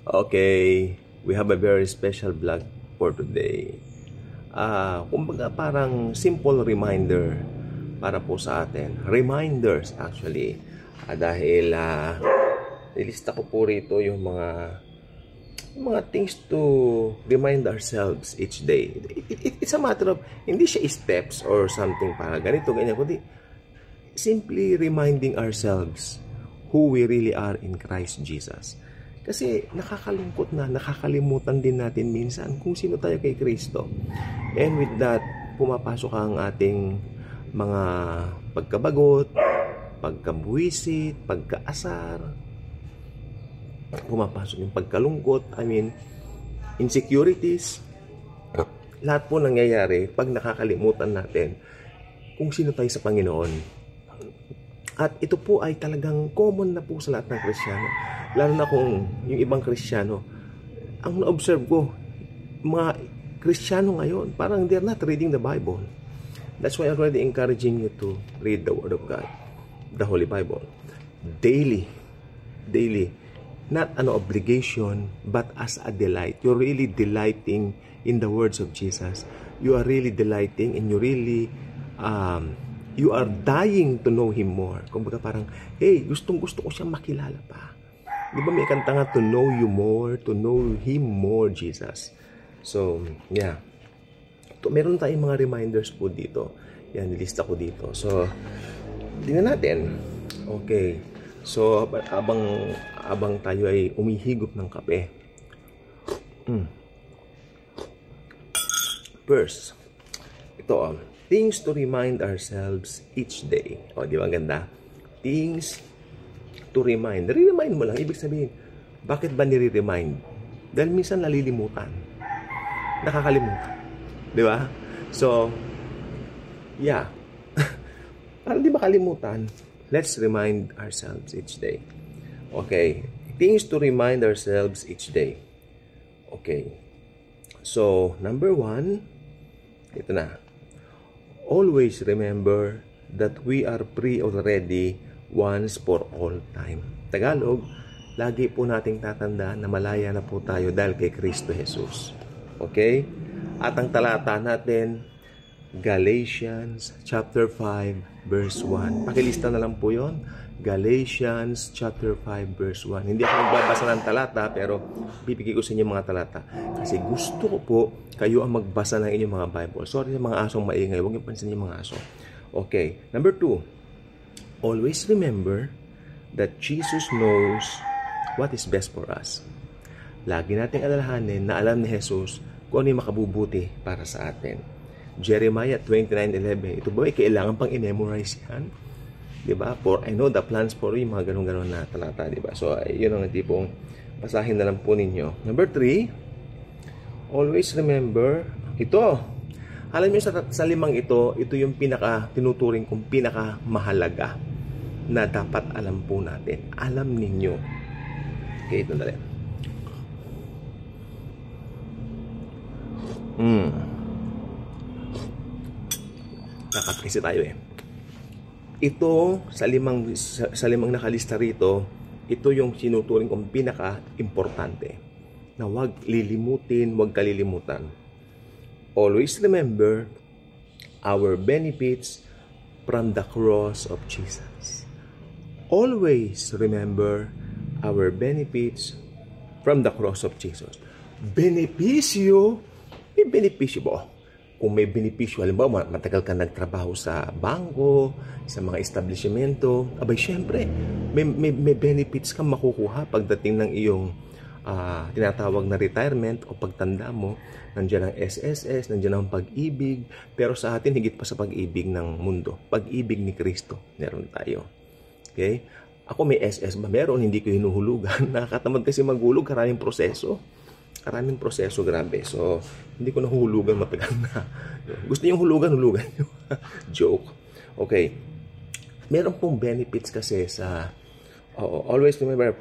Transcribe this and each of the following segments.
Okay, we have a very special vlog for today. Kumbaga parang simple reminder para po sa atin. Reminders actually. Dahil nilista ko po rito yung mga things to remind ourselves each day. It's a matter of, hindi siya steps or something para ganito, ganyan, kundi simply reminding ourselves who we really are in Christ Jesus. Kasi nakakalungkot na, nakakalimutan din natin minsan kung sino tayo kay Kristo. And with that, pumapasok ang ating mga pagkabagot, pagkabuwisit, pagkaasar, pumapasok yung pagkalungkot, insecurities. Lahat po nangyayari pag nakakalimutan natin kung sino tayo sa Panginoon. At ito po ay talagang common na po sa lahat ng Kristiyano. Lalo na kung yung ibang Kristiyano, ang na-observe ko, mga Kristiyano ngayon, parang they're not reading the Bible. That's why I'm already encouraging you to read the Word of God, the Holy Bible, daily. Not an obligation, but as a delight. You're really delighting in the words of Jesus. You are really delighting and you really, you are dying to know Him more. Kumbaga parang, hey, gustong-gusto ko siyang makilala pa. Di ba may kanta nga, to know you more, to know Him more, Jesus. So, yeah. Meron tayong mga reminders po dito. Yan, nilista ko dito. So, tingnan natin. Okay. So, abang tayo ay umihigop ng kape. First, ito, things to remind ourselves each day. O, di ba ganda? Things to remind. Nire-remind mo lang. Ibig sabihin, bakit ba nire-remind? Dahil minsan nalilimutan. Nakakalimutan. Di ba? So, yeah. Para di makalimutan, let's remind ourselves each day. Okay. Things to remind ourselves each day. Okay. So, number 1, ito na. Always remember that we are free already once for all time. Tagalog, lagi po nating tatandaan na malaya na po tayo dahil kay Kristo Jesus. Okay? At ang talata natin, Galatians chapter 5 verse 1. Pakilista na lang po yon. Galatians chapter 5 verse 1. Hindi ako magbabasa ng talata, pero bibigay ko sa inyo mga talata. Kasi gusto ko po kayo ang magbasa ng inyong mga Bible. Sorry sa mga asong maingay, huwag niyo pansin yung mga aso. Okay, number 2. Always remember that Jesus knows what is best for us. Lagi nating alalahanin na alam ni Jesus kung ano yung makabubuti para sa atin. Jeremiah 29:11. Ito ba ay kailangan pang i-memorize yan? Diba? For I know the plans for you, mga ganun-ganun na talata, diba? So, yun ang tipong basahin na lang po ninyo. Number 3, always remember, ito. Alam niyo sa limang ito yung tinuturing kong pinakamahalaga na dapat alam po natin. Alam ninyo. Okay, ito na rin. Nakapresi tayo eh. Ito, sa limang nakalista rito, ito yung sinuturing kong pinaka-importante. Na huwag lilimutin, huwag kalilimutan. Always remember our benefits from the cross of Jesus. Always remember our benefits from the cross of Jesus. Benepisyo? May benepisyo ba? Kung may benepisyo, halimbawa, matagal ka nagtrabaho sa bangko, sa mga establishmento, abay, syempre, may benefits kang makukuha pagdating ng iyong tinatawag na retirement o pagtanda mo. Nandiyan ang SSS, nandiyan ang pag-ibig, pero sa atin, higit pa sa pag-ibig ng mundo. Pag-ibig ni Kristo, meron tayo. Okay? Ako may SS ba? Meron, hindi ko hinuhulugan. Nakakatamad kasi maghulog, karaming proseso. Karaming proseso, grabe. So, hindi ko nahulugan matagal na. Gusto niyong hulugan nyo. Joke. Okay. Meron pong benefits kasi sa, always remember,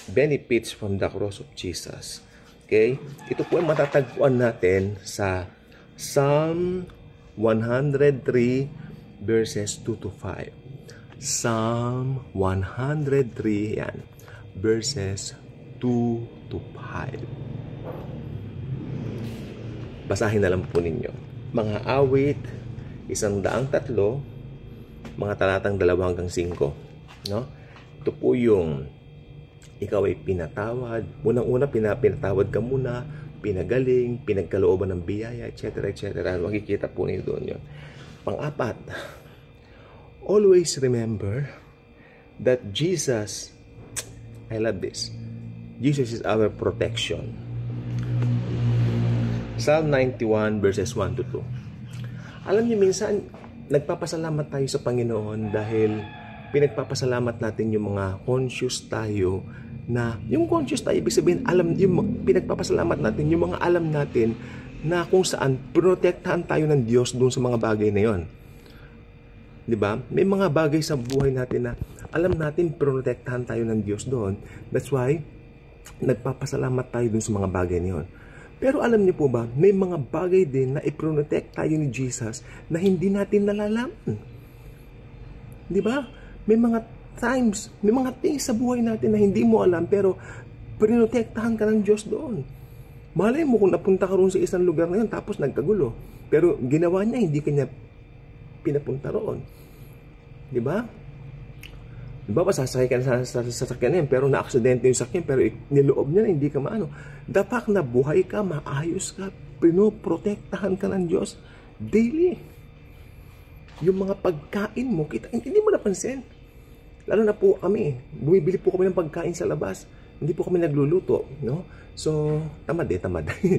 benefits from the cross of Jesus. Okay? Ito po ay matatagpuan natin sa Psalm 103 verses 2 to 5. Psalm 103, yan, verses 2 to 5. Basahin na lang po ninyo. Mga awit, 103, mga talatang 2 hanggang 5. No? Ito po yung ikaw ay pinatawad. Unang-una, pinatawad ka muna, pinagaling, pinagkalooban ng biyaya, etc. etc. Makikita po niyo doon yun. Pang-apat, always remember that Jesus, I love this, Jesus is our protection. Psalm 91 verses 1 to 2. Alam niyo, minsan, nagpapasalamat tayo sa Panginoon dahil pinagpapasalamat natin yung mga conscious tayo na, yung conscious tayo, ibig sabihin, alam, yung pinagpapasalamat natin, yung mga alam natin na kung saan protektahan tayo ng Diyos doon sa mga bagay na yon. Diba? May mga bagay sa buhay natin na alam natin protektahan tayo ng Diyos doon. That's why, nagpapasalamat tayo doon sa mga bagay na yon. Pero alam niyo po ba, may mga bagay din na i-protect tayo ni Jesus na hindi natin nalalaman. Diba? May mga times, may mga things sa buhay natin na hindi mo alam, pero prinotektahan ka ng Diyos doon. Malay mo kung napunta ka roon sa isang lugar na yun, tapos nagkagulo. Pero ginawa niya, hindi kanya pinapunta roon. Diba? Diba ba, sasakay ka sa sasakyan na yun, pero na-aksidente yung sakyan, pero niloob niya na hindi ka maano. The fact na buhay ka, maayos ka, pinoprotektahan ka ng Diyos daily. Yung mga pagkain mo, kita, hindi mo napansin. Lalo na po kami, bumibili po kami ng pagkain sa labas. Hindi po kami nagluluto, no? So, tamad.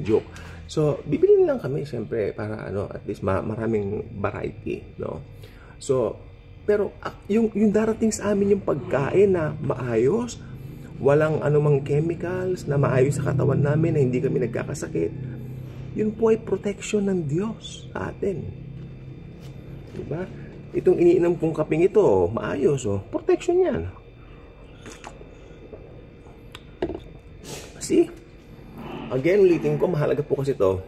Joke. So, bibili lang kami, siyempre, para at least maraming variety, no? So, pero yung darating sa amin yung pagkain na maayos, walang anumang chemicals, na maayos sa katawan namin, na hindi kami nagkakasakit, yun po ay protection ng Diyos sa atin. Diba? Itong iniinom kong kaping ito, maayos, protection yan. See? Again, ulitin ko, mahalaga po kasi ito.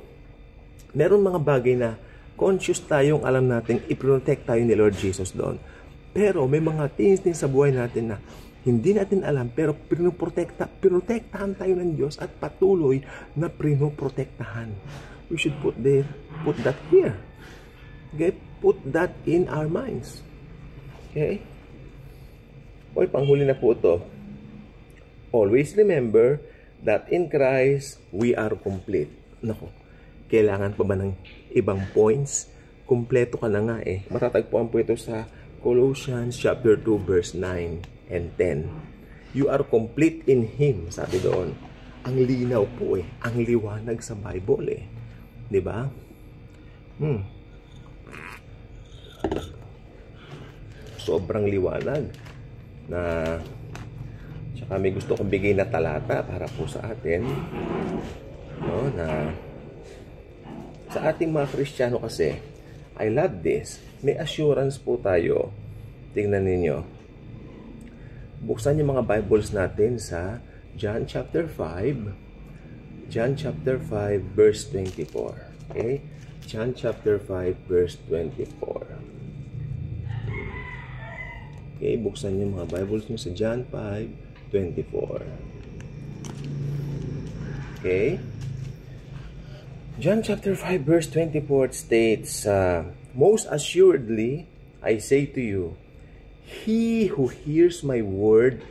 Meron mga bagay na conscious tayong alam natin, i-protect tayo ni Lord Jesus doon. Pero may mga things din sa buhay natin na hindi natin alam, pero pinoprotektahan tayo ng Diyos at patuloy na pinoprotektahan. We should put that here. Okay? Put that in our minds. Okay? Okay, panghuli na po ito. Always remember that in Christ, we are complete. Nako, kailangan pa ba ng ibang points? Kumpleto ka na nga eh. Matatagpuan po ito sa Colossians chapter 2 verse 9 and 10. You are complete in Him, sabi doon. Ang linaw po eh. Ang liwanag sa Bible eh. Diba? Sobrang liwanag na tsaka may gusto kong bigay na talata para po sa atin, no, na sa ating mga Kristiyano kasi, I love this, may assurance po tayo. Tingnan ninyo, buksan yung mga Bibles natin sa John chapter 5 verse 24. Okay, John chapter 5 verse 24. Okay, buksan niyo mga Bibles niyo sa John 5:24. Okay? John chapter 5 verse 24 states, most assuredly, I say to you, he who hears my word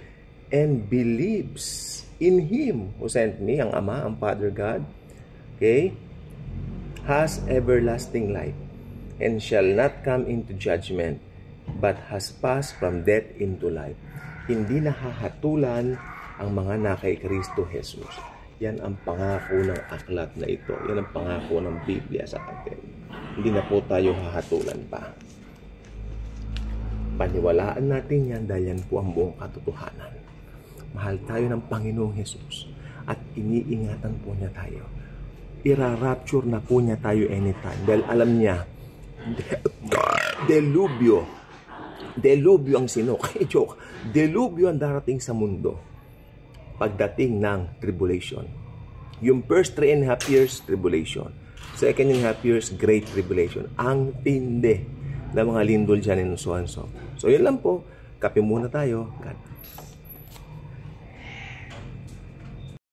and believes in Him who sent me, ang Ama, ang Father God, okay, has everlasting life and shall not come into judgment, but has passed from death into life. Hindi nahahatulan ang mga na kay Kristo Jesus. Yan ang pangako ng aklat na ito. Yan ang pangako ng Biblia sa atin. Hindi na po tayo hahatulan pa. Paniwalaan natin yan dahil yan po ang buong katotohanan. Mahal tayo ng Panginoong Jesus at iniingatan po niya tayo. Ira-rapture na po niya tayo anytime dahil alam niya, delubyo ang sinok. Joke. Delubyo ang darating sa mundo pagdating ng tribulation. Yung first 3.5 years, tribulation. Second and a half years, great tribulation. Ang tindi ng mga lindol dyan and so on. So, yun lang po. Kape muna tayo. God.